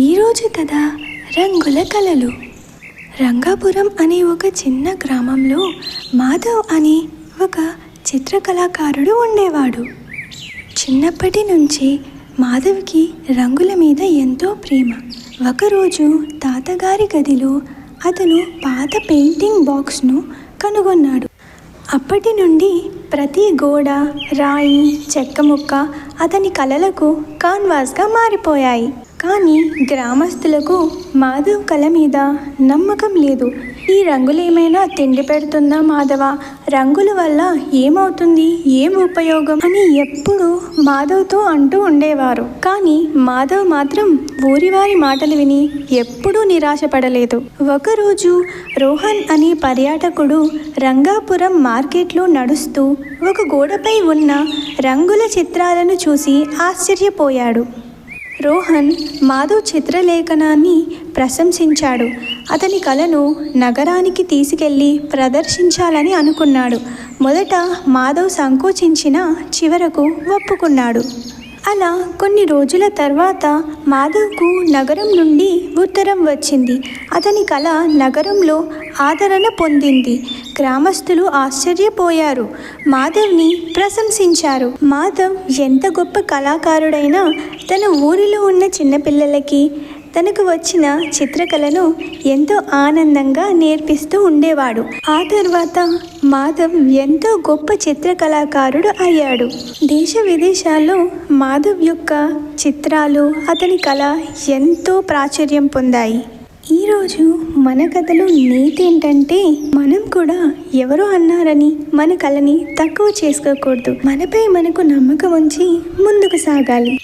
ఈరోజు కథ రంగుల కళలు. రంగాపురం అనే ఒక చిన్న గ్రామంలో మాధవ్ అనే ఒక చిత్రకళాకారుడు ఉండేవాడు. చిన్నప్పటి నుంచి మాధవ్కి రంగుల మీద ఎంతో ప్రేమ. ఒకరోజు తాతగారి గదిలో అతను పాత పెయింటింగ్ బాక్స్ను కనుగొన్నాడు. అప్పటి నుండి ప్రతి గోడ, రాయి, చెక్క ముక్క అతని కళలకు కాన్వాస్గా మారిపోయాయి. కానీ గ్రామస్తులకు మాధవ్ కళ మీద నమ్మకం లేదు. ఈ రంగులేమైనా తిండి పెడుతుందా మాధవ? రంగుల వల్ల ఏమవుతుంది, ఏం ఉపయోగం అని ఎప్పుడూ మాధవ్తో అంటూ ఉండేవారు. కానీ మాధవ్ మాత్రం ఊరివారి మాటలు విని ఎప్పుడూ నిరాశపడలేదు. ఒకరోజు రోహన్ అనే పర్యాటకుడు రంగాపురం మార్కెట్లో నడుస్తూ ఒక గోడపై ఉన్న రంగుల చిత్రాలను చూసి ఆశ్చర్యపోయాడు. రోహన్ మాధవ్ చిత్రలేఖనాన్ని ప్రశంసించాడు. అతని కళను నగరానికి తీసుకెళ్ళి ప్రదర్శించాలని అనుకున్నాడు. మొదట మాధవ్ సంకోచించినా చివరకు ఒప్పుకున్నాడు. అలా కొన్ని రోజుల తర్వాత మాధవ్కు నగరం నుండి ఉత్తరం వచ్చింది. అతని కళ నగరంలో ఆదరణ పొందింది. గ్రామస్తులు ఆశ్చర్యపోయారు, మాధవ్ని ప్రశంసించారు. మాధవ్ ఎంత గొప్ప కళాకారుడైనా తన ఊరిలో ఉన్న చిన్నపిల్లలకి తనకు వచ్చిన చిత్రకళను ఎంతో ఆనందంగా నేర్పిస్తూ ఉండేవాడు. ఆ తర్వాత మాధవ్ ఎంతో గొప్ప చిత్రకళాకారుడు అయ్యాడు. దేశ విదేశాల్లో మాధవ్ యొక్క చిత్రాలు, అతని కళ ఎంతో ప్రాచుర్యం పొందాయి. ఈరోజు మన కథలో నీతి ఏంటంటే, మనం కూడా ఎవరో అన్నారని మన కళని తక్కువ చేసుకోకూడదు. మనపై మనకు నమ్మకం ఉంచి ముందుకు సాగాలి.